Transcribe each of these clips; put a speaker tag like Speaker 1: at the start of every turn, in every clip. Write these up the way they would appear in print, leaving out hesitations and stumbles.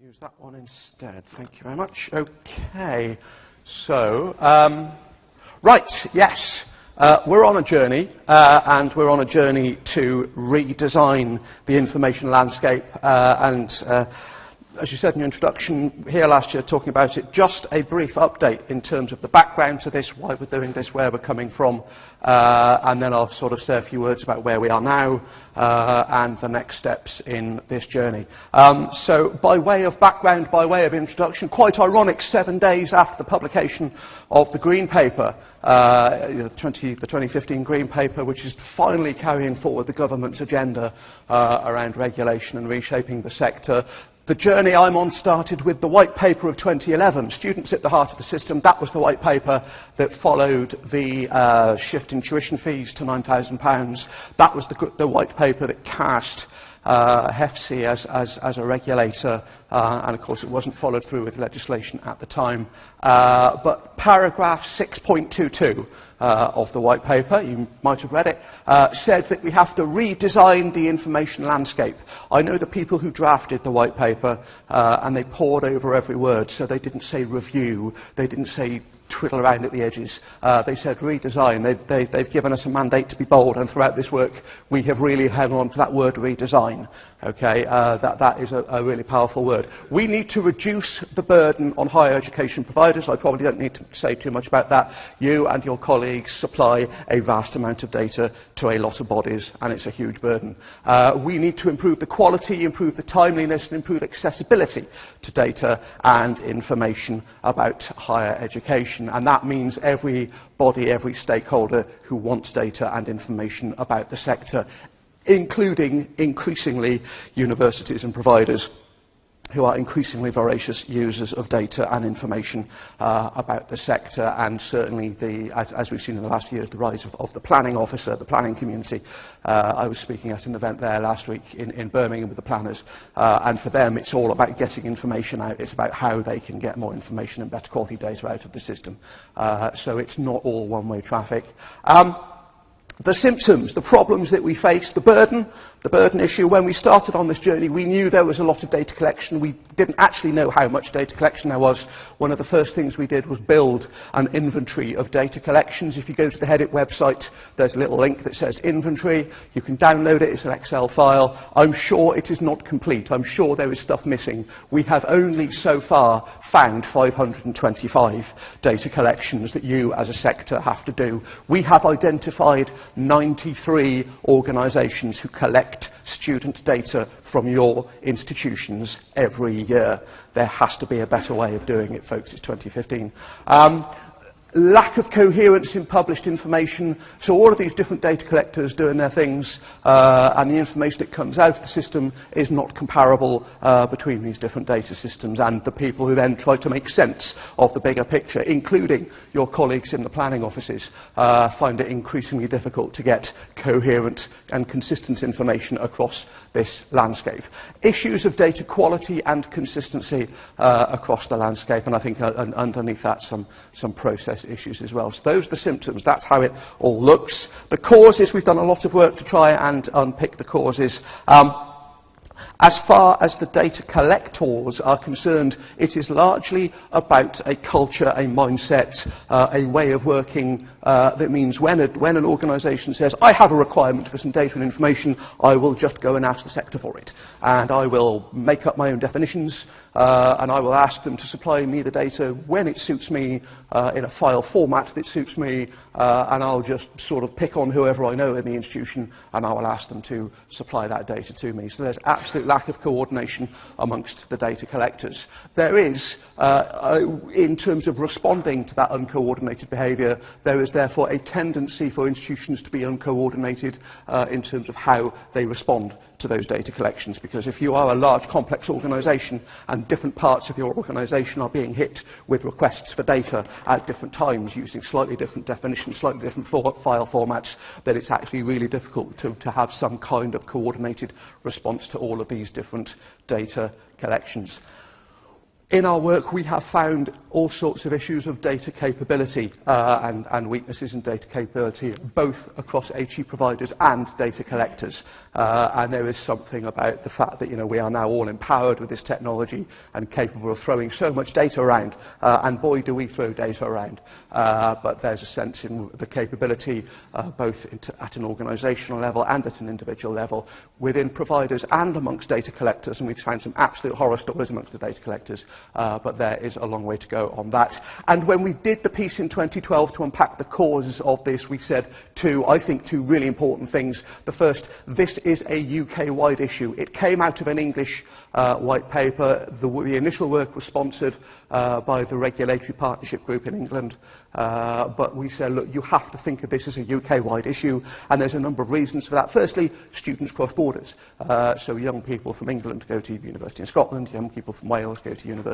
Speaker 1: Use that one instead. Thank you very much. Okay. So, right, yes. We're on a journey, and we're on a journey to redesign the information landscape. As you said in your introduction here last year, talking about it, just a brief update in terms of the background to this, why we're doing this, where we're coming from, and then I'll sort of say a few words about where we are now and the next steps in this journey. So by way of background, by way of introduction, quite ironic, 7 days after the publication of the Green Paper, the 2015 Green Paper, which is finally carrying forward the government's agenda around regulation and reshaping the sector. The journey I'm on started with the White Paper of 2011, Students at the Heart of the System. That was the White Paper that followed the shift in tuition fees to £9,000. That was the White Paper that cast HESA as a regulator, and of course it wasn't followed through with legislation at the time. But paragraph 6.22 of the White Paper, you might have read it, said that we have to redesign the information landscape. I know the people who drafted the White Paper, and they pored over every word, so they didn't say review, they didn't say twiddle around at the edges. They said redesign. They've given us a mandate to be bold, and throughout this work we have really held on to that word redesign. Okay, that is a really powerful word. We need to reduce the burden on higher education providers. I probably don't need to say too much about that. You and your colleagues supply a vast amount of data to a lot of bodies, and it's a huge burden. We need to improve the quality, improve the timeliness, and improve accessibility to data and information about higher education. And that means every body, every stakeholder who wants data and information about the sector, including, increasingly, universities and providers who are increasingly voracious users of data and information about the sector, and certainly, as we've seen in the last years, the rise of the planning officer, the planning community. I was speaking at an event there last week in Birmingham with the planners, and for them it's all about getting information out. It's about how they can get more information and better quality data out of the system. So it's not all one-way traffic. The symptoms, the problems that we face, the burden issue. When we started on this journey, we knew there was a lot of data collection. We didn't actually know how much data collection there was. One of the first things we did was build an inventory of data collections. If you go to the HEDIIP website, there's a little link that says inventory. You can download it. It's an Excel file. I'm sure it is not complete. I'm sure there is stuff missing. We have only so far found 525 data collections that you as a sector have to do. We have identified 93 organisations who collect student data from your institutions every year. There has to be a better way of doing it, folks. It's 2015. Lack of coherence in published information. So all of these different data collectors doing their things, and the information that comes out of the system is not comparable between these different data systems, and the people who then try to make sense of the bigger picture, including your colleagues in the planning offices, find it increasingly difficult to get coherent and consistent information across this landscape. Issues of data quality and consistency across the landscape, and I think underneath that some process issues as well. So those are the symptoms. That's how it all looks. The causes, we've done a lot of work to try and unpick the causes. As far as the data collectors are concerned, it is largely about a culture, a mindset, a way of working that means when an organisation says, I have a requirement for some data and information, I will just go and ask the sector for it. And I will make up my own definitions, and I will ask them to supply me the data when it suits me, in a file format that suits me, and I'll just sort of pick on whoever I know in the institution, and I will ask them to supply that data to me. So there's absolute lack of coordination amongst the data collectors. There is, in terms of responding to that uncoordinated behaviour, there is therefore a tendency for institutions to be uncoordinated in terms of how they respond to those data collections, because if you are a large complex organisation and different parts of your organisation are being hit with requests for data at different times using slightly different definitions, slightly different file formats, then it's actually really difficult to have some kind of coordinated response to all of these different data collections. In our work, we have found all sorts of issues of data capability and weaknesses in data capability, both across HE providers and data collectors. And there is something about the fact that, we are now all empowered with this technology and capable of throwing so much data around. And boy, do we throw data around. But there's a sense in the capability, both at an organisational level and at an individual level, within providers and amongst data collectors. And we've found some absolute horror stories amongst the data collectors. But there is a long way to go on that. And when we did the piece in 2012 to unpack the causes of this, we said two really important things. The first, this is a UK-wide issue. It came out of an English white paper. The initial work was sponsored by the Regulatory Partnership Group in England. But we said, look, you have to think of this as a UK-wide issue, and there's a number of reasons for that. Firstly, students cross borders. So young people from England go to university in Scotland, young people from Wales go to university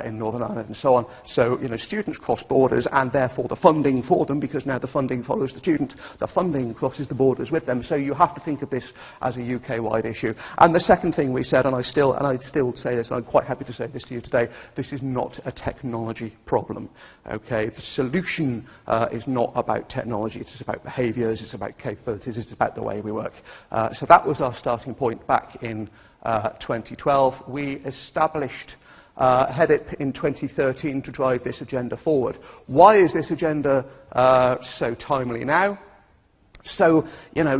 Speaker 1: in Northern Ireland, and so on. So, students cross borders, and therefore the funding for them, because now the funding follows the student, the funding crosses the borders with them. So you have to think of this as a UK-wide issue. And the second thing we said, and I still say this, and I'm quite happy to say this to you today, this is not a technology problem. Okay, the solution is not about technology, it's about behaviours, it's about capabilities, it's about the way we work. So that was our starting point back in 2012. We established HEDIIP in 2013 to drive this agenda forward. Why is this agenda so timely now? So,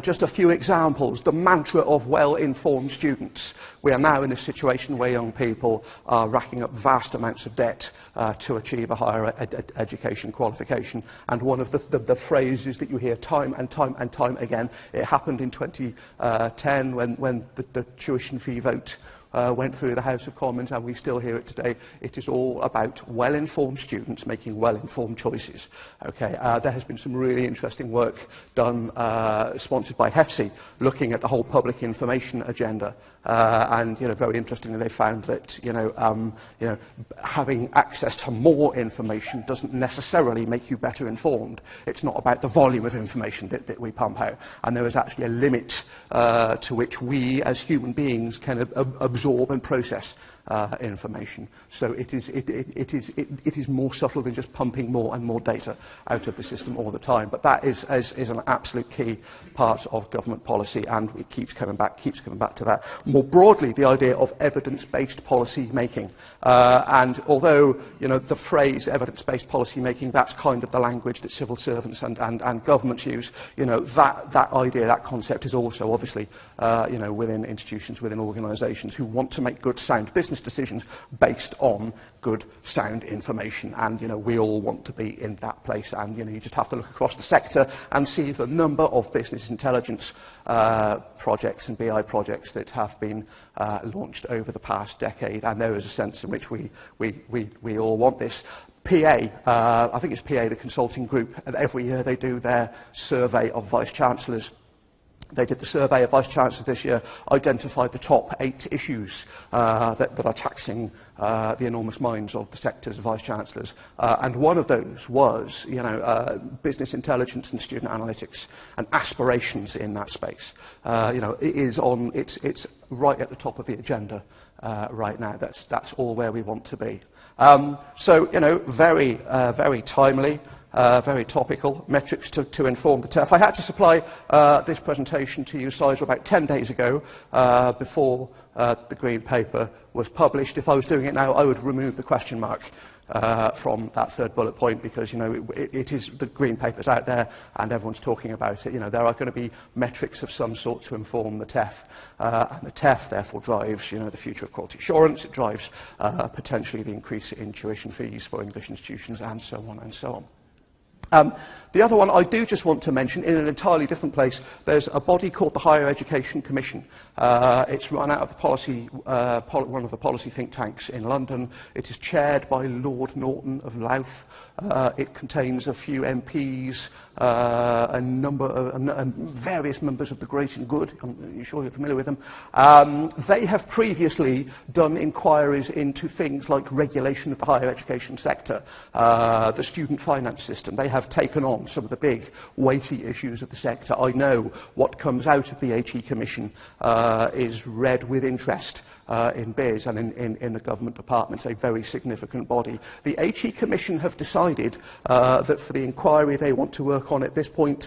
Speaker 1: just a few examples. The mantra of well-informed students. We are now in a situation where young people are racking up vast amounts of debt to achieve a higher education qualification. And one of the phrases that you hear time and time and time again, it happened in 2010 when the tuition fee vote went through the House of Commons, and we still hear it today. It is all about well-informed students making well-informed choices. Okay, there has been some really interesting work done, sponsored by HESA, looking at the whole public information agenda. And very interestingly, they found that having access to more information doesn't necessarily make you better informed. It's not about the volume of information that we pump out, and there is actually a limit to which we, as human beings, can absorb and process information. So it is more subtle than just pumping more and more data out of the system all the time. But that is an absolute key part of government policy, and it keeps coming back to that. More broadly, the idea of evidence-based policy making. And although the phrase evidence-based policy making, that's kind of the language that civil servants and governments use. That idea, that concept is also obviously within institutions, within organisations who want to make good, sound business decisions based on good, sound information. And we all want to be in that place. And you just have to look across the sector and see the number of business intelligence projects and BI projects that have been launched over the past decade. And there is a sense in which we all want this. PA, I think it's PA, the consulting group, and every year they do their survey of vice-chancellors. They did the survey of vice-chancellors this year, identified the top 8 issues that are taxing the enormous minds of the sector's vice-chancellors. And one of those was, business intelligence and student analytics and aspirations in that space. It's right at the top of the agenda right now. That's all where we want to be. So, very timely. Very topical, metrics to inform the TEF. I had to supply this presentation to you, Sizer, about 10 days ago, before the Green Paper was published. If I was doing it now, I would remove the question mark from that third bullet point, because it is, the Green Paper's out there and everyone's talking about it. There are going to be metrics of some sort to inform the TEF, and the TEF therefore drives the future of quality assurance. It drives potentially the increase in tuition fees for English institutions, and so on and so on. The other one I do just want to mention, in an entirely different place, there's a body called the Higher Education Commission. It's run out of the policy, one of the policy think tanks in London. It is chaired by Lord Norton of Louth. It contains a few MPs, various members of the great and good. I'm sure you're familiar with them. They have previously done inquiries into things like regulation of the higher education sector, the student finance system. They have taken on some of the big, weighty issues of the sector. I know what comes out of the HE Commission is read with interest in BIS and in the government departments, a very significant body. The HE Commission have decided that for the inquiry they want to work on at this point,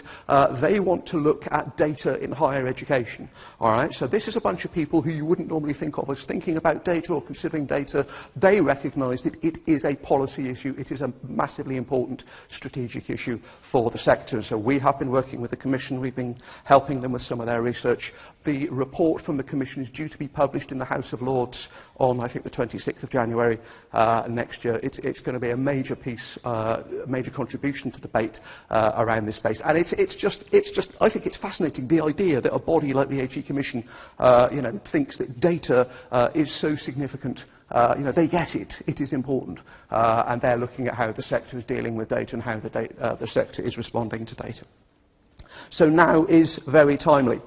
Speaker 1: they want to look at data in higher education. All right, so this is a bunch of people who you wouldn't normally think of as thinking about data or considering data. They recognise that it is a policy issue. It is a massively important strategic issue for the sector. So we have been working with the Commission. We've been helping them with some of their research. The report from the Commission is due to be published in the House of Lords on, I think, the 26th of January next year. It's going to be a major piece, a major contribution to debate around this space. And it's just, I think it's fascinating, the idea that a body like the HE Commission, thinks that data is so significant. They get it. It is important. And they're looking at how the sector is dealing with data and how the sector is responding to data. So now is very timely.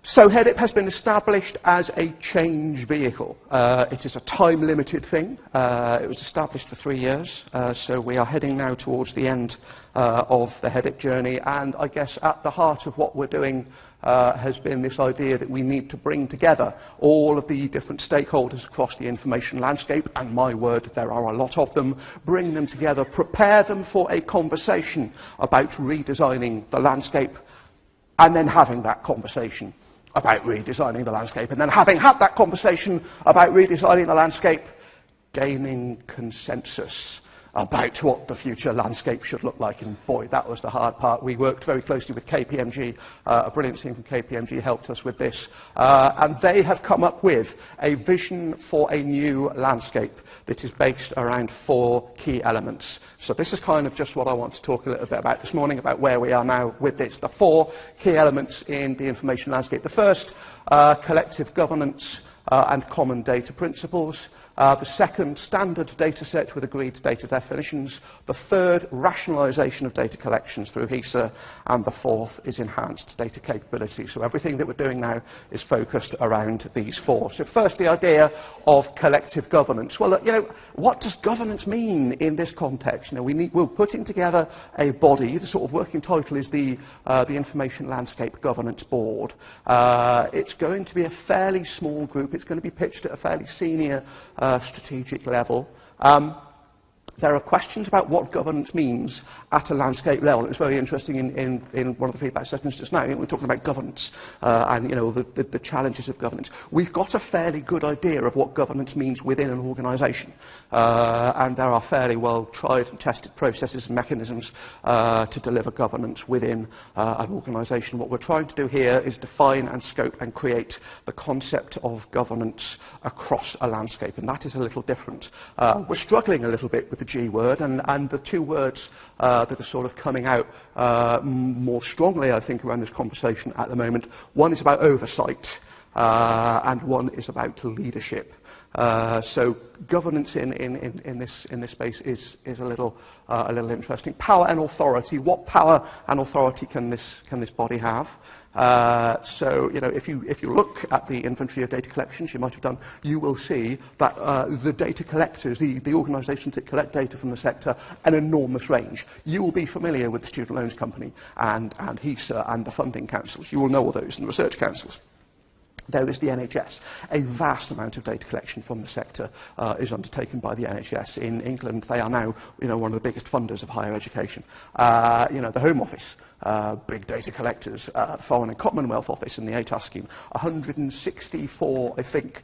Speaker 1: So HEDIIP has been established as a change vehicle. It is a time-limited thing. It was established for 3 years, so we are heading now towards the end of the HEDIIP journey, and I guess at the heart of what we're doing has been this idea that we need to bring together all of the different stakeholders across the information landscape, and my word, there are a lot of them, bring them together, prepare them for a conversation about redesigning the landscape, and then having that conversation about redesigning the landscape, and then having had that conversation about redesigning the landscape, gaining consensus about what the future landscape should look like. And boy, that was the hard part. We worked very closely with KPMG. A brilliant team from KPMG helped us with this. And they have come up with a vision for a new landscape that is based around 4 key elements. So this is kind of just what I want to talk a little bit about this morning, about where we are now with this. The 4 key elements in the information landscape. The first, collective governance and common data principles. The second, standard data set with agreed data definitions. The third, rationalisation of data collections through HESA. And the fourth is enhanced data capability. So everything that we're doing now is focused around these 4. So first, the idea of collective governance. Well, what does governance mean in this context? We're putting together a body. The sort of working title is the Information Landscape Governance Board. It's going to be a fairly small group. It's going to be pitched at a fairly senior strategic level. There are questions about what governance means at a landscape level. It was very interesting in one of the feedback sessions just now. We're talking about governance and the challenges of governance. We've got a fairly good idea of what governance means within an organisation, and there are fairly well tried and tested processes and mechanisms to deliver governance within an organisation. What we're trying to do here is define and scope and create the concept of governance across a landscape, and that is a little different. We're struggling a little bit with the G word, and the 2 words that are sort of coming out more strongly, I think, around this conversation at the moment. One is about oversight, and one is about leadership. So governance in this space is a little interesting. Power and authority. What power and authority can this body have? So if you look at the inventory of data collections you might have done, you will see that the data collectors, the organisations that collect data from the sector, an enormous range. You will be familiar with the Student Loans Company and HESA and the funding councils. You will know all those, and the research councils. There is the NHS. A vast amount of data collection from the sector is undertaken by the NHS. In England, they are now one of the biggest funders of higher education. The Home Office, big data collectors, the Foreign and Commonwealth Office and the ATAS scheme. 164, I think,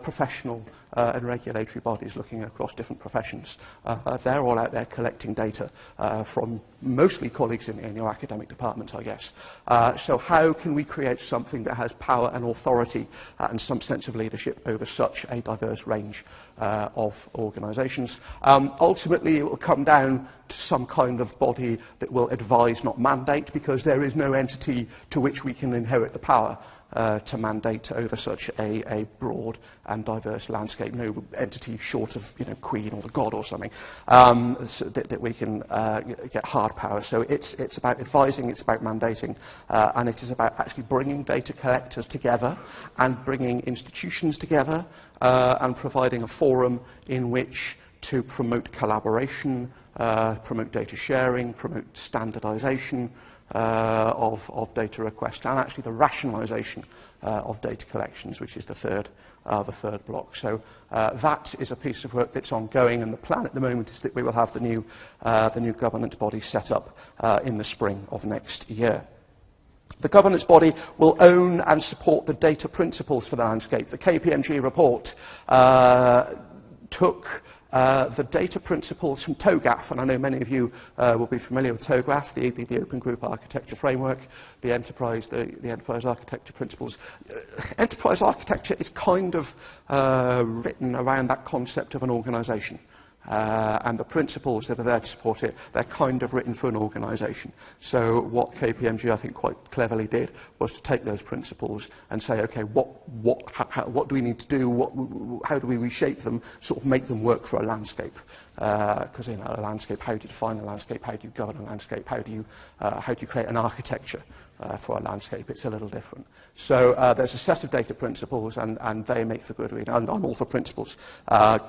Speaker 1: professional and regulatory bodies looking across different professions. They're all out there collecting data from mostly colleagues in your academic departments, I guess. So how can we create something that has power and authority and some sense of leadership over such a diverse range of organisations? Ultimately, it will come down to some kind of body that will advise, not mandate, because there is no entity to which we can inherit the power to mandate over such a broad and diverse landscape. No entity short of Queen or the God or something so that we can get hard power. So it's about advising, it's about mandating, and it is about actually bringing data collectors together and bringing institutions together and providing a forum in which to promote collaboration, promote data sharing, promote standardisation, of data requests, and actually the rationalisation of data collections, which is the third block. So that is a piece of work that's ongoing, and the plan at the moment is that we will have the new governance body set up in the spring of next year. The governance body will own and support the data principles for the landscape. The KPMG report took the data principles from TOGAF, and I know many of you will be familiar with TOGAF, the Open Group Architecture Framework, the Enterprise Architecture Principles. Enterprise architecture is kind of written around that concept of an organisation. And the principles that are there to support it, they're kind of written for an organisation. So what KPMG, I think, quite cleverly did was to take those principles and say, okay, what do we need to do? How do we reshape them, sort of make them work for a landscape? Because in a landscape, how do you define a landscape? How do you govern a landscape? How do you create an architecture for a landscape? It's a little different. So there's a set of data principles, and they make for good reading. I'm all for principles,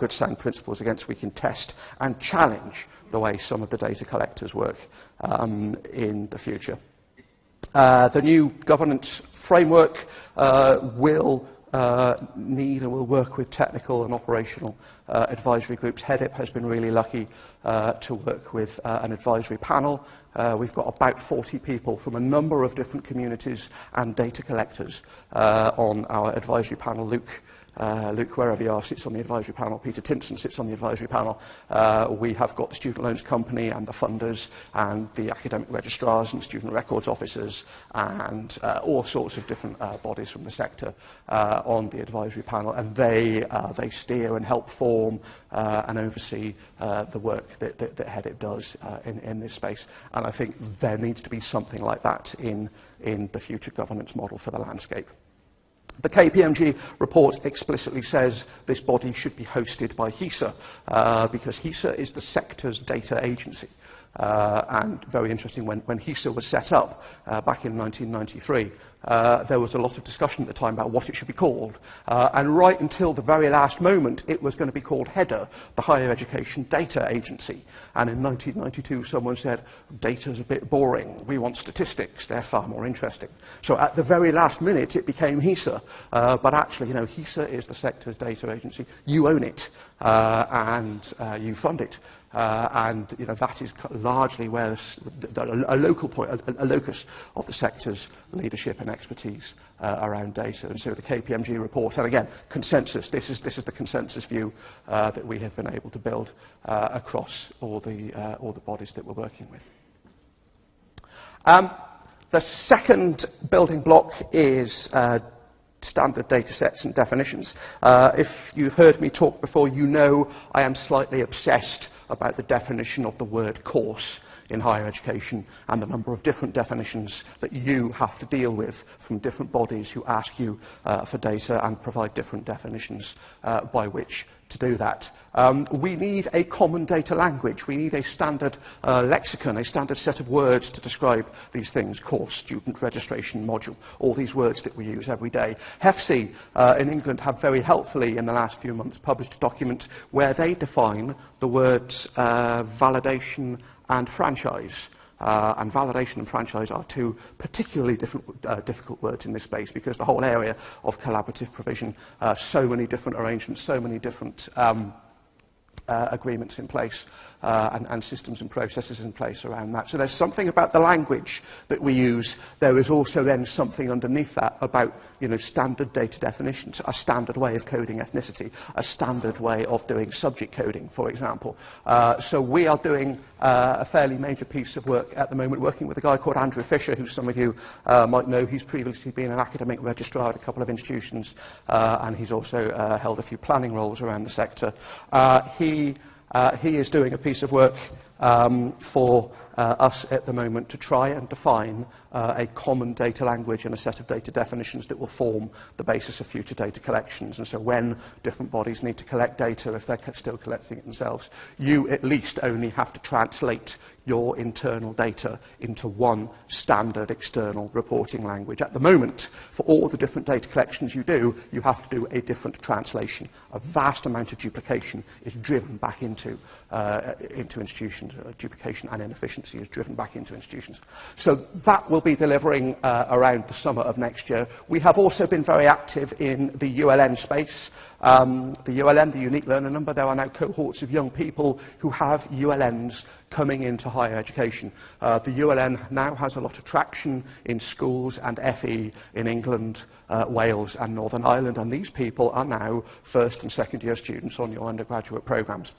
Speaker 1: good sound principles against which we can test and challenge the way some of the data collectors work in the future. The new governance framework will need and will work with technical and operational advisory groups. HEDIIP has been really lucky to work with an advisory panel. We've got about 40 people from a number of different communities and data collectors on our advisory panel. Luke, wherever you are, sits on the advisory panel. Peter Timpson sits on the advisory panel. We have got the Student Loans Company and the funders and the academic registrars and student records officers and all sorts of different bodies from the sector on the advisory panel, and they steer and help form and oversee the work that HEDIIP does in this space. And I think there needs to be something like that in the future governance model for the landscape. The KPMG report explicitly says this body should be hosted by HESA, because HESA is the sector's data agency. And very interesting, when HESA was set up back in 1993, there was a lot of discussion at the time about what it should be called. And right until the very last moment, it was going to be called HEDIIP, the Higher Education Data Agency. And in 1992, someone said, data's a bit boring. We want statistics. They're far more interesting. So at the very last minute, it became HESA. But actually, HESA is the sector's data agency. You own it, and you fund it. And that is largely where a local point, a locus of the sector's leadership and expertise around data. And so the KPMG report, and again, consensus. This is the consensus view that we have been able to build across all the bodies that we're working with. The second building block is standard data sets and definitions. If you've heard me talk before, you know I am slightly obsessed about the definition of the word course in higher education and the number of different definitions that you have to deal with from different bodies who ask you for data and provide different definitions by which to do that. We need a common data language. We need a standard lexicon, a standard set of words to describe these things: course, student, registration, module, all these words that we use every day. HESA in England have very helpfully in the last few months published a document where they define the words validation and franchise. And validation and franchise are two particularly difficult words in this space, because the whole area of collaborative provision, so many different arrangements, so many different agreements in place, and systems and processes in place around that. So there's something about the language that we use. There is also then something underneath that about standard data definitions, a standard way of coding ethnicity, a standard way of doing subject coding, for example. So we are doing a fairly major piece of work at the moment, working with a guy called Andrew Fisher, who some of you might know. He's previously been an academic registrar at a couple of institutions, and he's also held a few planning roles around the sector. He is doing a piece of work for us at the moment to try and define a common data language and a set of data definitions that will form the basis of future data collections. And so when different bodies need to collect data, if they're still collecting it themselves, you at least only have to translate your internal data into one standard external reporting language. At the moment, for all the different data collections you do, you have to do a different translation. A vast amount of duplication is driven back into institutions duplication and inefficiency is driven back into institutions. So that will be delivering around the summer of next year. We have also been very active in the ULN space. The ULN, the unique learner number, there are now cohorts of young people who have ULNs coming into higher education. The ULN now has a lot of traction in schools and FE in England, Wales and Northern Ireland, and these people are now first and second year students on your undergraduate programmes.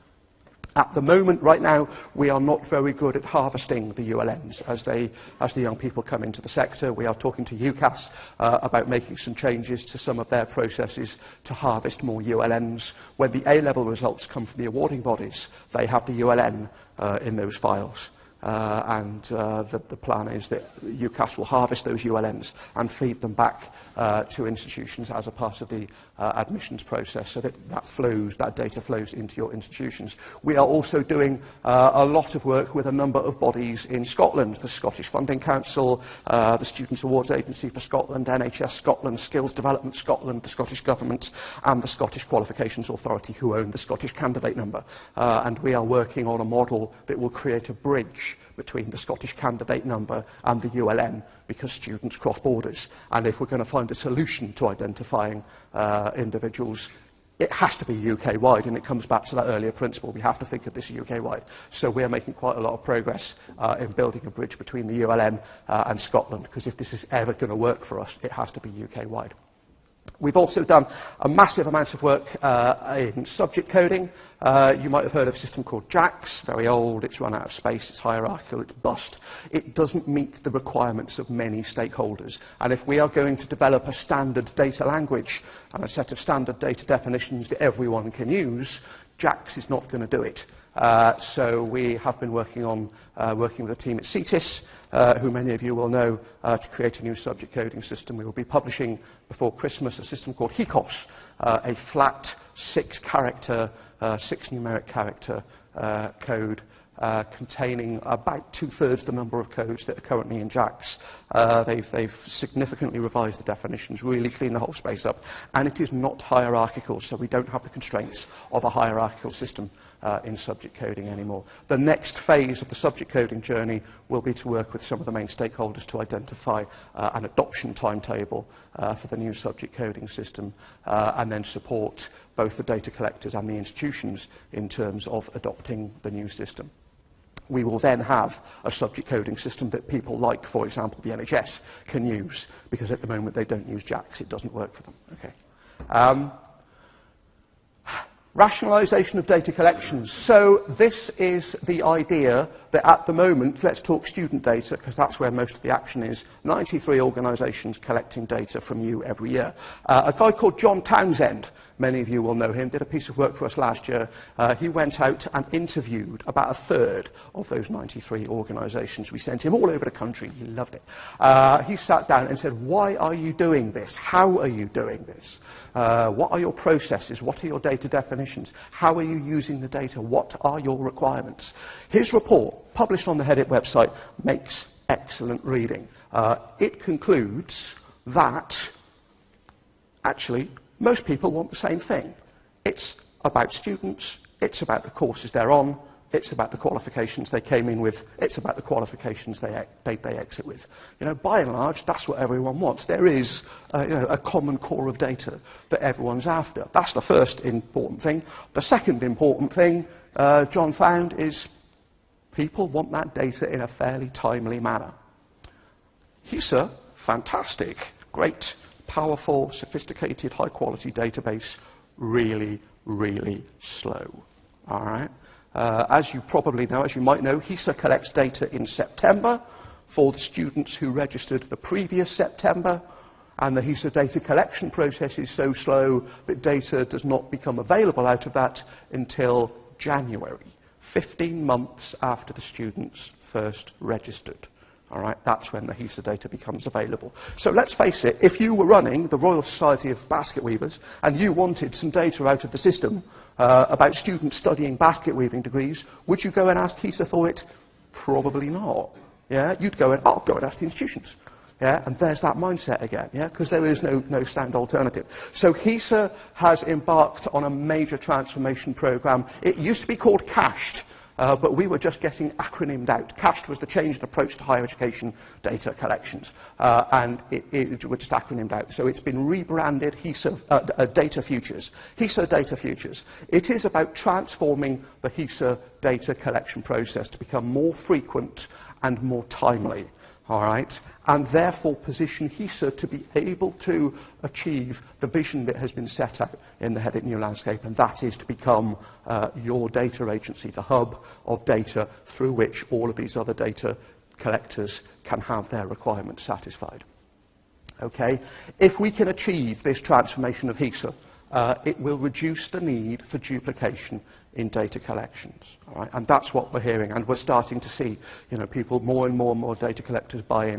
Speaker 1: At the moment, right now, we are not very good at harvesting the ULNs as the young people come into the sector. We are talking to UCAS about making some changes to some of their processes to harvest more ULNs. When the A-level results come from the awarding bodies, they have the ULN in those files. The plan is that UCAS will harvest those ULNs and feed them back to institutions as a part of the admissions process, so that data flows into your institutions. We are also doing a lot of work with a number of bodies in Scotland, the Scottish Funding Council, the Students' Awards Agency for Scotland, NHS Scotland, Skills Development Scotland, the Scottish Government and the Scottish Qualifications Authority, who own the Scottish candidate number. And we are working on a model that will create a bridge between the Scottish candidate number and the ULN, because students cross borders. And if we're going to find a solution to identifying individuals, it has to be UK-wide, and it comes back to that earlier principle. We have to think of this UK-wide. So we are making quite a lot of progress in building a bridge between the ULN and Scotland, because if this is ever going to work for us, it has to be UK-wide. We've also done a massive amount of work in subject coding. You might have heard of a system called JAX, very old, it's run out of space, it's hierarchical, it's bust. It doesn't meet the requirements of many stakeholders. And if we are going to develop a standard data language and a set of standard data definitions that everyone can use, JAX is not going to do it. So we have been working with a team at CITIS, who many of you will know, to create a new subject coding system. We will be publishing before Christmas a system called HECOS, a flat 6-character, 6-numeric character code containing about 2/3 the number of codes that are currently in JAX. They've significantly revised the definitions, really cleaned the whole space up, and it is not hierarchical, so we don't have the constraints of a hierarchical system in subject coding anymore. The next phase of the subject coding journey will be to work with some of the main stakeholders to identify an adoption timetable for the new subject coding system, and then support both the data collectors and the institutions in terms of adopting the new system. We will then have a subject coding system that people like, for example, the NHS, can use, because at the moment they don't use JAX, it doesn't work for them. Okay. Rationalisation of data collections. So this is the idea that at the moment, let's talk student data, because that's where most of the action is, 93 organisations collecting data from you every year. A guy called John Townsend, many of you will know him, did a piece of work for us last year. He went out and interviewed about 1/3 of those 93 organisations. We sent him all over the country. He loved it. He sat down and said, why are you doing this? How are you doing this? What are your processes? What are your data definitions? How are you using the data? What are your requirements? His report, published on the HEDIIP website, makes excellent reading. It concludes that, actually, most people want the same thing. It's about students, it's about the courses they're on, it's about the qualifications they came in with, it's about the qualifications they exit with. You know, by and large, that's what everyone wants. There is a common core of data that everyone's after. That's the first important thing. The second important thing John found is people want that data in a fairly timely manner. HESA, fantastic, great, powerful, sophisticated, high-quality database, really, really slow. All right? As you probably know, as you might know, HESA collects data in September for the students who registered the previous September, and the HESA data collection process is so slow that data does not become available out of that until January, 15 months after the students first registered. All right, that's when the HESA data becomes available. So let's face it, if you were running the Royal Society of Basket Weavers and you wanted some data out of the system about students studying basket weaving degrees, would you go and ask HESA for it? Probably not. Yeah, you'd go and, oh, go and ask the institutions. Yeah, and there's that mindset again, yeah, because there is no stand alternative. So HESA has embarked on a major transformation program. It used to be called cached. but we were just getting acronymed out. CAST was the change in approach to higher education data collections, and it was just acronymed out. So it's been rebranded HESA Data Futures. HESA Data Futures. It is about transforming the HESA data collection process to become more frequent and more timely. All right, and therefore position HESA to be able to achieve the vision that has been set out in the HEDIIP new landscape, and that is to become your data agency, the hub of data through which all of these other data collectors can have their requirements satisfied. Okay, if we can achieve this transformation of HESA, it will reduce the need for duplication in data collections. All right? And that's what we're hearing, and we're starting to see, you know, people, more and more data collectors buy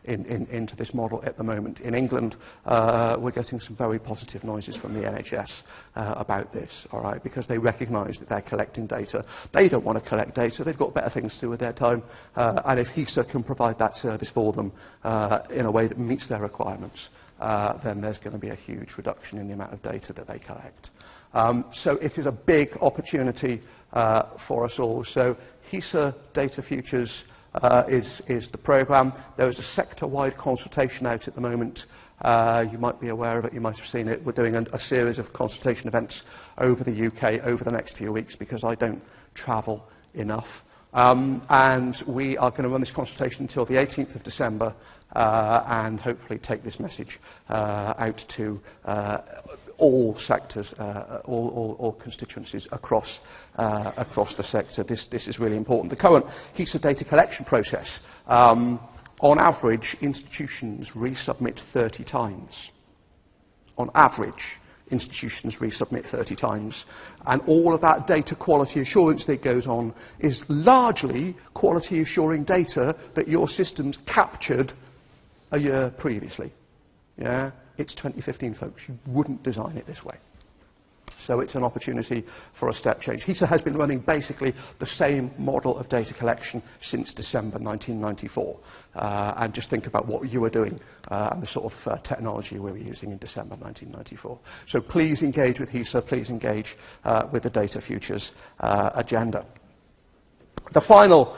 Speaker 1: into this model at the moment. In England, we're getting some very positive noises from the NHS about this, all right, because they recognise that they're collecting data. They don't want to collect data, they've got better things to do with their time, and if HESA can provide that service for them in a way that meets their requirements, then there's going to be a huge reduction in the amount of data that they collect. So it is a big opportunity for us all. So HESA Data Futures is the programme. There is a sector-wide consultation out at the moment. You might be aware of it, you might have seen it. We're doing a series of consultation events over the UK over the next few weeks because I don't travel enough. And we are going to run this consultation until the 18th of December and hopefully take this message out to all sectors, all constituencies across the sector. This is really important. The current HESA data collection process, on average, institutions resubmit 30 times. On average, institutions resubmit 30 times, and all of that data quality assurance that goes on is largely quality assuring data that your systems captured a year previously. Yeah? It's 2015, folks. You wouldn't design it this way. So it's an opportunity for a step change. HESA has been running basically the same model of data collection since December 1994. And just think about what you were doing and the sort of technology we were using in December 1994. So please engage with HESA, please engage with the Data Futures agenda. The final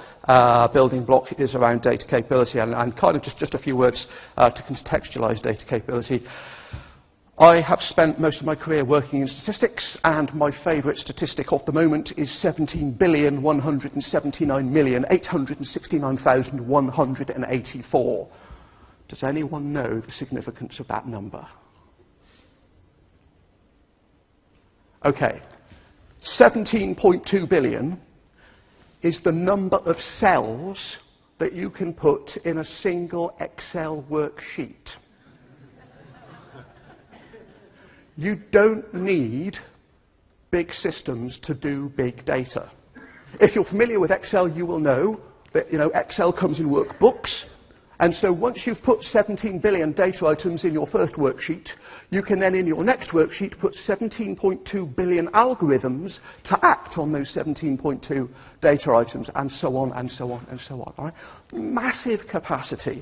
Speaker 1: building block is around data capability, and kind of just a few words to contextualise data capability. I have spent most of my career working in statistics, and my favourite statistic of the moment is 17,179,869,184. Does anyone know the significance of that number? Okay, 17.2 billion is the number of cells that you can put in a single Excel worksheet. You don't need big systems to do big data. If you're familiar with Excel, you will know that, you know, Excel comes in workbooks, and so once you've put 17 billion data items in your first worksheet, you can then in your next worksheet put 17.2 billion algorithms to act on those 17.2 data items, and so on and so on and so on. All right? Massive capacity.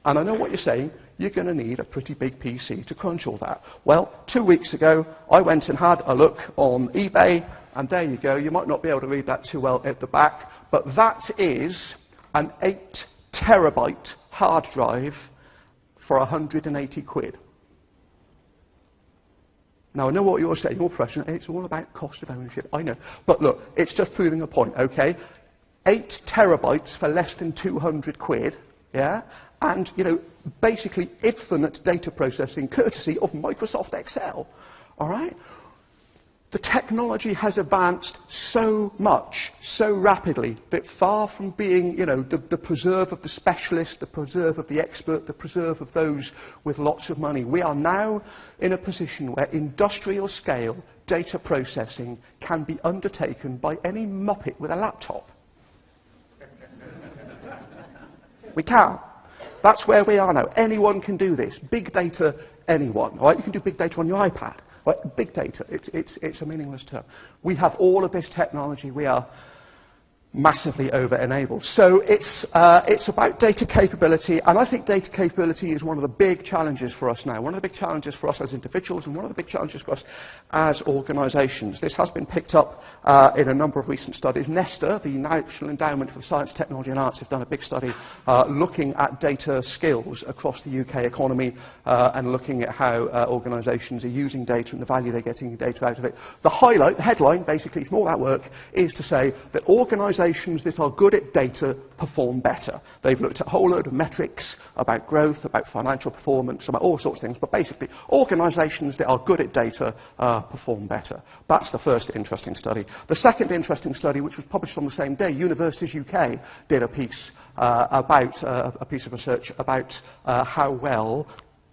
Speaker 1: And I know what you're saying, you're going to need a pretty big PC to crunch all that. Well, 2 weeks ago, I went and had a look on eBay, and there you go. You might not be able to read that too well at the back, but that is an 8 terabyte hard drive for 180 quid. Now, I know what you're saying, you're pressuring, it's all about cost of ownership, I know. But look, it's just proving a point, okay? 8 terabytes for less than 200 quid, yeah? And, you know, basically infinite data processing courtesy of Microsoft Excel, all right? The technology has advanced so much, so rapidly, that far from being, you know, the preserve of the specialist, the preserve of the expert, the preserve of those with lots of money, we are now in a position where industrial scale data processing can be undertaken by any muppet with a laptop. We can. That's where we are now. Anyone can do this. Big data, anyone. All right? You can do big data on your iPad. Right? Big data, it's a meaningless term. We have all of this technology. We are massively over-enabled. So it's about data capability, and I think data capability is one of the big challenges for us now, one of the big challenges for us as individuals, and one of the big challenges for us as organisations. This has been picked up in a number of recent studies. Nesta, the National Endowment for Science, Technology and Arts, have done a big study looking at data skills across the UK economy and looking at how organisations are using data and the value they're getting data out of it. The headline, basically, from all that work, is to say that organisations that are good at data perform better. They've looked at a whole load of metrics about growth, about financial performance, about all sorts of things, but basically organisations that are good at data perform better. That's the first interesting study. The second interesting study, which was published on the same day, Universities UK did a piece a piece of research about how well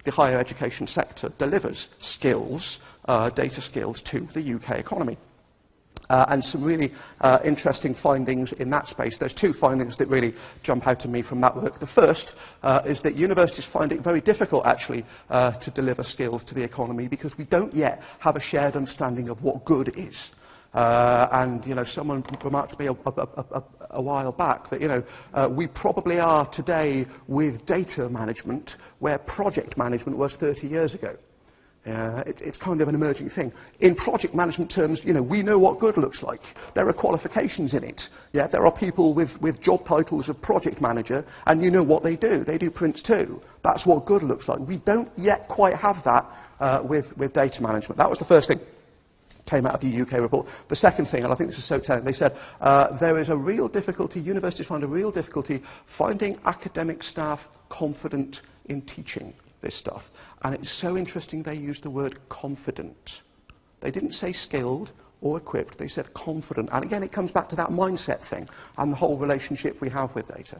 Speaker 1: the higher education sector delivers skills, data skills, to the UK economy. And some really interesting findings in that space. There's two findings that really jump out to me from that work. The first is that universities find it very difficult, actually, to deliver skills to the economy because we don't yet have a shared understanding of what good is. And, you know, someone remarked to me a while back that, you know, we probably are today with data management where project management was 30 years ago. It's kind of an emerging thing. In project management terms, you know, we know what good looks like. There are qualifications in it. Yeah, there are people with job titles of project manager, and you know what they do. They do Prince 2. That's what good looks like. We don't yet quite have that with data management. That was the first thing came out of the UK report. The second thing, and I think this is so telling, they said there is a real difficulty, universities find a real difficulty finding academic staff confident in teaching this stuff. And it's so interesting they used the word confident. They didn't say skilled or equipped, they said confident. And again, it comes back to that mindset thing and the whole relationship we have with data.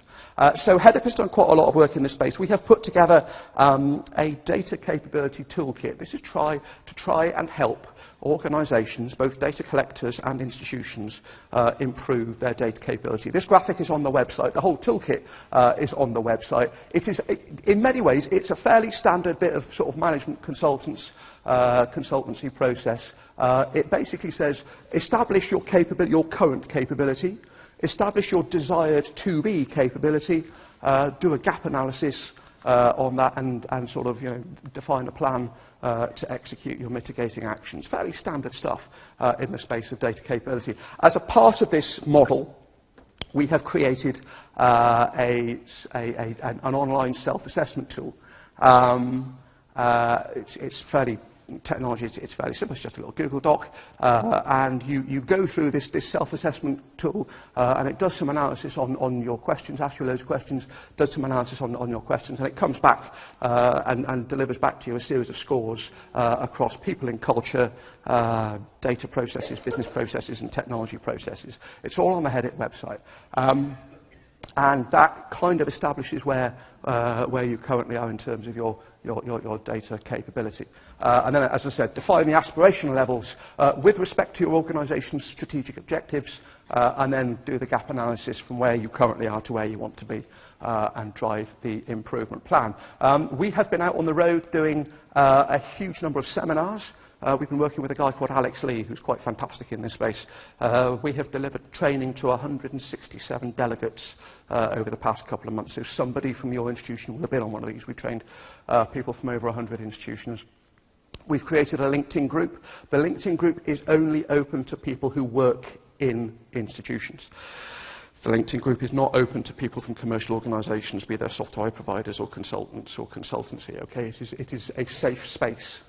Speaker 1: So HEDIIP has done quite a lot of work in this space. We have put together a data capability toolkit. This is to try and help organisations, both data collectors and institutions, improve their data capability. This graphic is on the website. The whole toolkit is on the website. In many ways, it's a fairly standard bit of sort of management consultancy process. It basically says, establish your current capability, establish your desired to-be capability, do a gap analysis on that, and sort of, you know, define a plan to execute your mitigating actions. Fairly standard stuff in the space of data capability. As a part of this model, we have created an online self-assessment tool. It's fairly technology, it's fairly simple. It's just a little Google Doc, and you go through this self-assessment tool, and it does some analysis on your questions, asks you loads of questions, does some analysis on your questions, and it comes back and delivers back to you a series of scores across people and culture, data processes, business processes, and technology processes. It's all on the HEDIIP website. And that kind of establishes where you currently are in terms of your data capability. And then, as I said, define the aspirational levels with respect to your organisation's strategic objectives, and then do the gap analysis from where you currently are to where you want to be, and drive the improvement plan. We have been out on the road doing a huge number of seminars. We've been working with a guy called Alex Lee, who's quite fantastic in this space. We have delivered training to 167 delegates over the past couple of months. So somebody from your institution will have been on one of these. We trained people from over 100 institutions. We've created a LinkedIn group. The LinkedIn group is only open to people who work in institutions. The LinkedIn group is not open to people from commercial organisations, be they software providers or consultants or consultancy. Okay, it is a safe space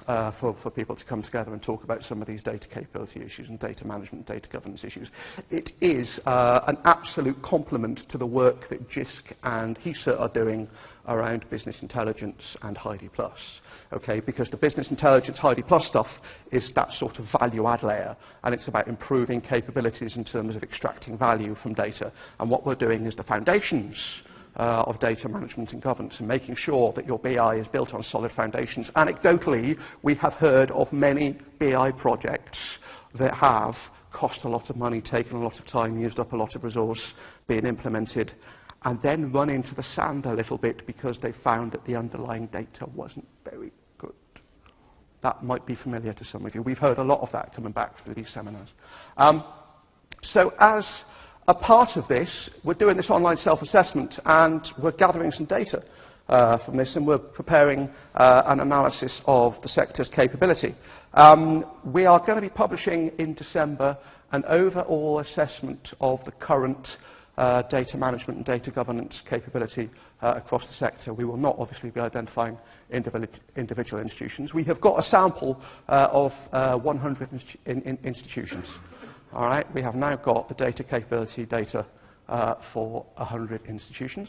Speaker 1: for people to come together and talk about some of these data capability issues and data management, data governance issues. It is an absolute complement to the work that JISC and HESA are doing around business intelligence and HEDIIP+. Okay, because the business intelligence HEDIIP+ stuff is that sort of value add layer, and it's about improving capabilities in terms of extracting value from data. And what we're doing is the foundations of data management and governance, and making sure that your BI is built on solid foundations. Anecdotally, we have heard of many BI projects that have cost a lot of money, taken a lot of time, used up a lot of resource, being implemented, and then run into the sand a little bit because they found that the underlying data wasn't very good. That might be familiar to some of you. We've heard a lot of that coming back through these seminars. So as A part of this, we're doing this online self-assessment, and we're gathering some data from this, and we're preparing an analysis of the sector's capability. We are going to be publishing in December an overall assessment of the current data management and data governance capability across the sector. We will not obviously be identifying individual institutions. We have got a sample of 100 institutions. All right, we have now got the data capability data for 100 institutions.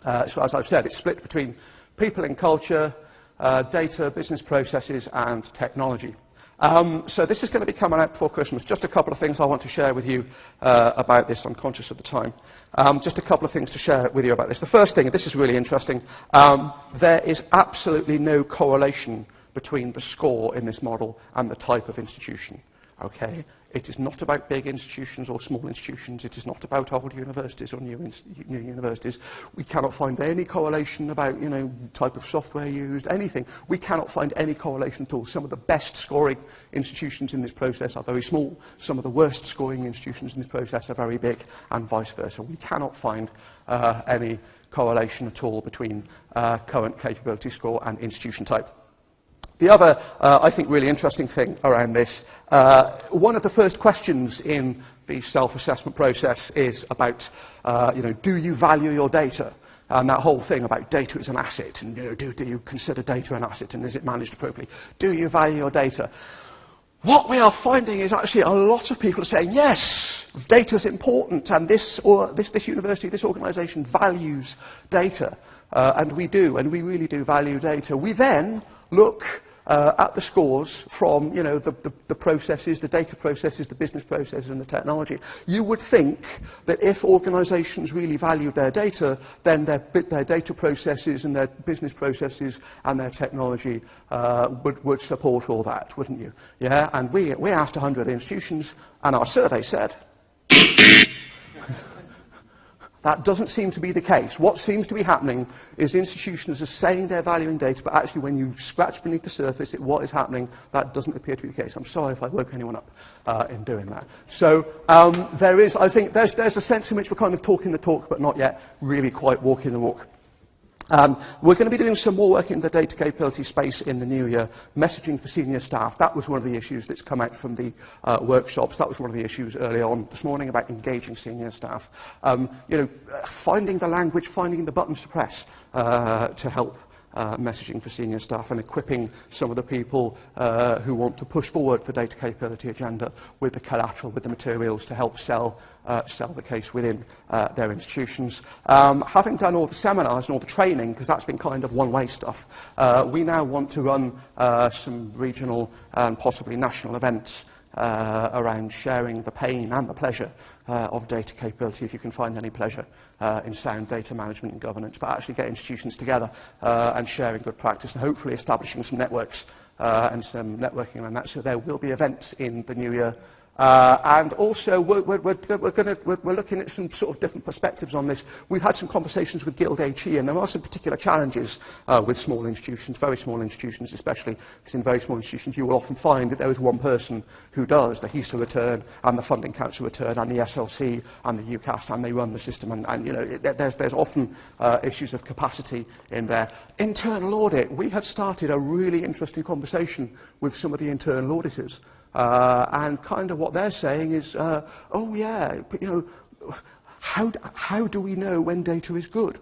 Speaker 1: So as I've said, it's split between people and culture, data, business processes, and technology. So this is going to be coming out before Christmas. Just a couple of things I want to share with you about this. I'm conscious of the time. Just a couple of things to share with you about this. The first thing, and this is really interesting, there is absolutely no correlation between the score in this model and the type of institution. Okay? It is not about big institutions or small institutions. It is not about old universities or new universities. We cannot find any correlation about, type of software used, anything. We cannot find any correlation at all. Some of the best scoring institutions in this process are very small. Some of the worst scoring institutions in this process are very big, and vice versa. We cannot find any correlation at all between current capability score and institution type. The other, I think, really interesting thing around this, one of the first questions in the self-assessment process is about, do you value your data? And that whole thing about data as an asset, and do you consider data an asset, and is it managed appropriately? Do you value your data? What we are finding is actually a lot of people are saying, yes, data is important, and this university, this organisation values data, and we do, and we really do value data. We then look at the scores from, the processes, the data processes, the business processes, and the technology. You would think that if organisations really valued their data, then their data processes and their business processes and their technology would support all that, wouldn't you? Yeah, and we asked 100 institutions, and our survey said that doesn't seem to be the case. What seems to be happening is institutions are saying they're valuing data, but actually when you scratch beneath the surface at what is happening, that doesn't appear to be the case. I'm sorry if I woke anyone up in doing that. So I think there's a sense in which we're kind of talking the talk, but not yet really quite walking the walk. We're going to be doing some more work in the data capability space in the new year, messaging for senior staff. That was one of the issues that's come out from the workshops. That was one of the issues early on this morning about engaging senior staff. Finding the language, finding the buttons to press to help messaging for senior staff, and equipping some of the people who want to push forward the data capability agenda with the collateral, with the materials to help sell the case within their institutions. Having done all the seminars and all the training, because that's been kind of one-way stuff, we now want to run some regional and possibly national events around sharing the pain and the pleasure of data capability, if you can find any pleasure in sound data management and governance, but actually get institutions together and sharing good practice and hopefully establishing some networks and some networking around that. So there will be events in the new year. And also, we're looking at some sort of different perspectives on this. We've had some conversations with Guild HE, and there are some particular challenges with small institutions, very small institutions especially, because in very small institutions you will often find that there is one person who does the HESA return and the Funding Council return and the SLC and the UCAS, and they run the system, and there's often issues of capacity in there. Internal audit. We have started a really interesting conversation with some of the internal auditors. And kind of what they're saying is, oh yeah, how do we know when data is good?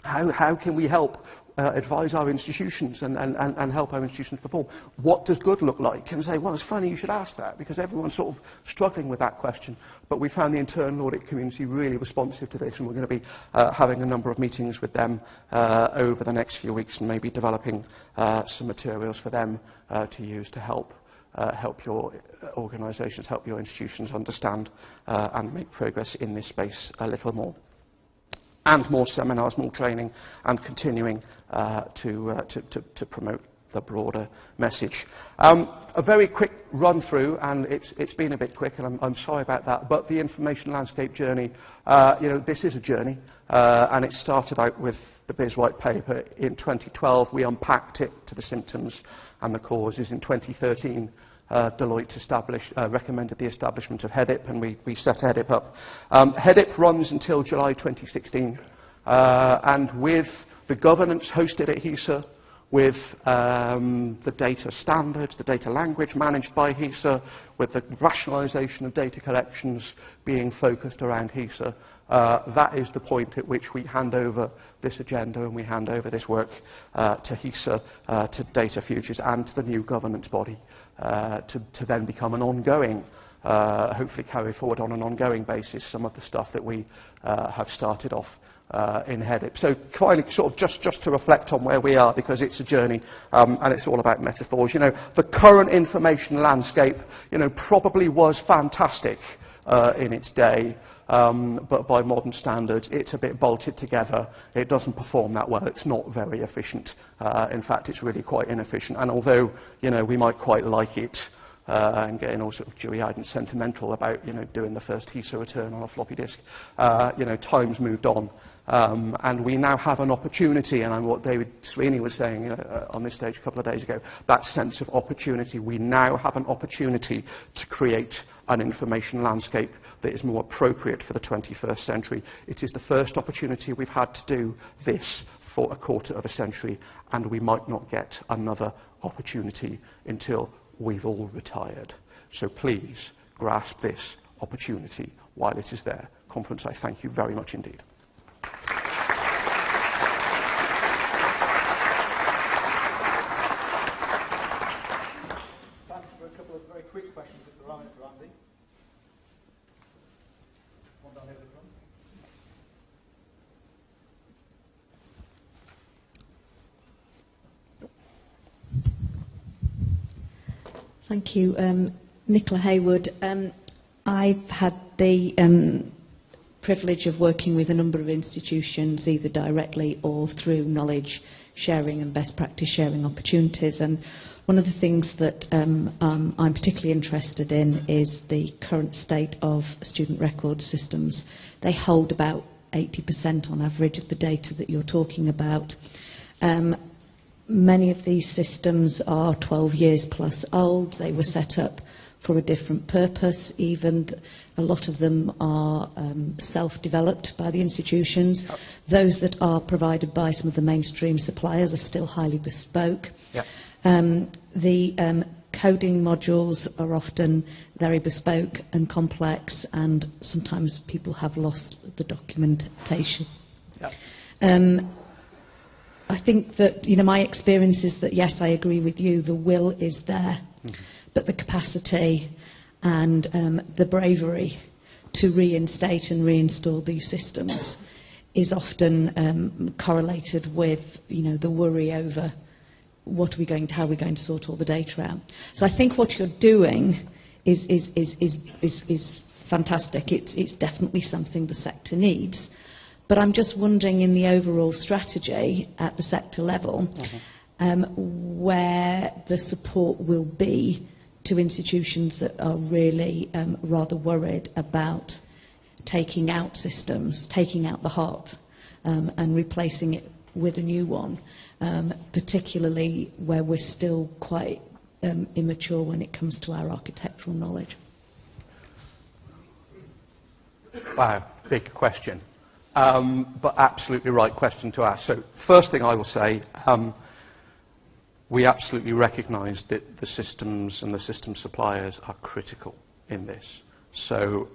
Speaker 1: How can we help advise our institutions and help our institutions perform? What does good look like? And say, well, it's funny you should ask that, because everyone's sort of struggling with that question. But we found the internal audit community really responsive to this, and we're going to be having a number of meetings with them over the next few weeks, and maybe developing some materials for them to use to help your organisations, help your institutions understand and make progress in this space a little more. And more seminars, more training, and continuing to promote the broader message. A very quick run through, and it's been a bit quick, and I'm sorry about that, but the information landscape journey, this is a journey, and it started out with the BIS white paper in 2012. We unpacked it to the symptoms and the causes. In 2013, Deloitte recommended the establishment of HEDIIP, and we set HEDIIP up. HEDIIP runs until July 2016, and with the governance hosted at HESA, with the data standards, the data language managed by HESA, with the rationalisation of data collections being focused around HESA, that is the point at which we hand over this agenda and we hand over this work to HESA, to Data Futures and to the new governance body to then become an ongoing, hopefully carry forward on an ongoing basis some of the stuff that we have started off in HEDIIP. So kind of sort of just to reflect on where we are, because it's a journey and it's all about metaphors. You know, the current information landscape, you know, probably was fantastic in its day, but by modern standards it's a bit bolted together. It doesn't perform that well. It's not very efficient. In fact, it's really quite inefficient. And although, you know, we might quite like it, and getting all sort of dewy-eyed and sentimental about, you know, doing the first HESA return on a floppy disk, you know, time's moved on, and we now have an opportunity, and what David Sweeney was saying on this stage a couple of days ago, that sense of opportunity. We now have an opportunity to create an information landscape that is more appropriate for the 21st century. It is the first opportunity we've had to do this for a quarter of a century, and we might not get another opportunity until we've all retired. So please grasp this opportunity while it is there. Conference, I thank you very much indeed.
Speaker 2: Time for a couple of very quick questions at the right for Andy. One down here at the front.
Speaker 3: Thank you. Nicola Haywood. I've had the privilege of working with a number of institutions, either directly or through knowledge sharing and best practice sharing opportunities. And one of the things that I'm particularly interested in is the current state of student record systems. They hold about 80% on average of the data that you're talking about. Many of these systems are 12 years plus old. They were set up for a different purpose. Even a lot of them are self-developed by the institutions.
Speaker 1: Yep.
Speaker 3: Those that are provided by some of the mainstream suppliers are still highly bespoke.
Speaker 1: Yep.
Speaker 3: The coding modules are often very bespoke and complex, and sometimes people have lost the documentation.
Speaker 1: Yep.
Speaker 3: I think that, you know, my experience is that, yes, I agree with you, the will is there, but the capacity and the bravery to reinstate and reinstall these systems is often correlated with, you know, the worry over how are we going to sort all the data out. So I think what you're doing is fantastic. It's definitely something the sector needs. But I'm just wondering, in the overall strategy at the sector level, where the support will be to institutions that are really rather worried about taking out systems, taking out the heart, and replacing it with a new one, particularly where we're still quite immature when it comes to our architectural knowledge.
Speaker 1: Wow, big question. But absolutely right question to ask. So first thing I will say, we absolutely recognise that the systems and the system suppliers are critical in this. So,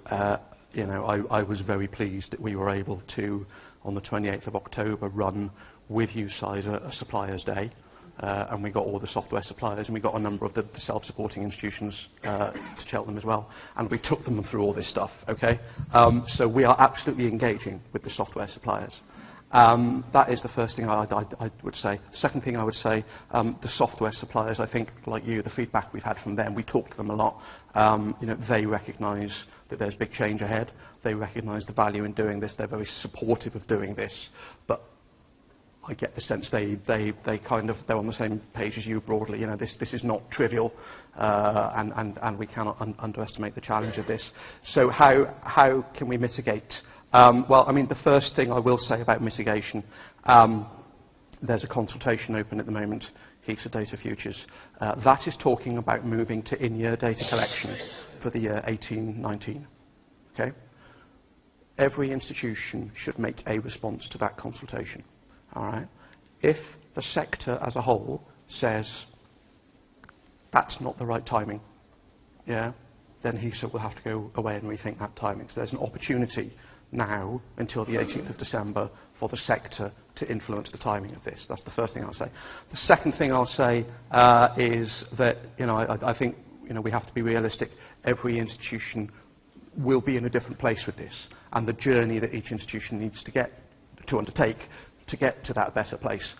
Speaker 1: you know, I was very pleased that we were able to, on the 28th of October, run with UCISG a suppliers' day. And we got all the software suppliers, and we got a number of the self-supporting institutions to Cheltenham as well, and we took them through all this stuff, okay? So we are absolutely engaging with the software suppliers. That is the first thing I would say. Second thing I would say, the software suppliers, I think, like you, the feedback we've had from them, we talk to them a lot. You know, they recognise that there's big change ahead. They recognise the value in doing this. They're very supportive of doing this, but I get the sense they're on the same page as you broadly. You know, this is not trivial, and we cannot underestimate the challenge of this. So how can we mitigate? Well, I mean, the first thing I will say about mitigation, there's a consultation open at the moment HESA Data Futures. That is talking about moving to in-year data collection for the year 18-19. Okay? Every institution should make a response to that consultation. All right? If the sector as a whole says that's not the right timing, yeah, then HESA will have to go away and rethink that timing. So there's an opportunity now until the 18th of December for the sector to influence the timing of this. That's the first thing I'll say. The second thing I'll say is that I think we have to be realistic. Every institution will be in a different place with this, and the journey that each institution needs to undertake to get to that better place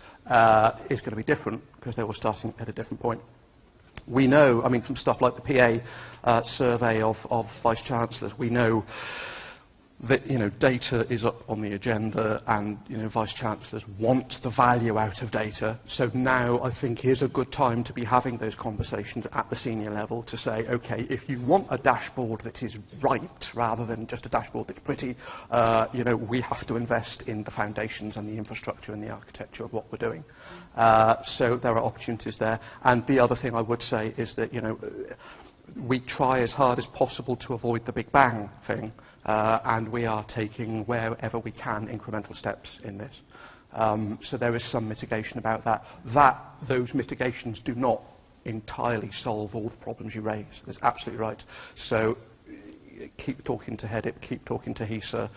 Speaker 1: is going to be different because they were starting at a different point. We know, I mean, from stuff like the PA survey of Vice Chancellors, we know that data is up on the agenda, and Vice Chancellors want the value out of data. So now I think is a good time to be having those conversations at the senior level to say, okay, if you want a dashboard that is right rather than just a dashboard that's pretty, we have to invest in the foundations and the infrastructure and the architecture of what we're doing. So there are opportunities there. And the other thing I would say is that we try as hard as possible to avoid the Big Bang thing, and we are taking, wherever we can, incremental steps in this. So there is some mitigation about that. Those mitigations do not entirely solve all the problems you raise. That's absolutely right. So keep talking to HEDIIP, keep talking to HESA.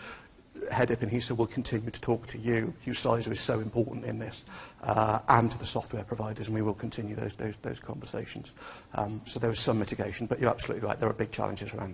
Speaker 1: HEDIIP and HESA will continue to talk to you. CISG is so important in this, and to the software providers, and we will continue those conversations. So there is some mitigation, but you're absolutely right. There are big challenges around.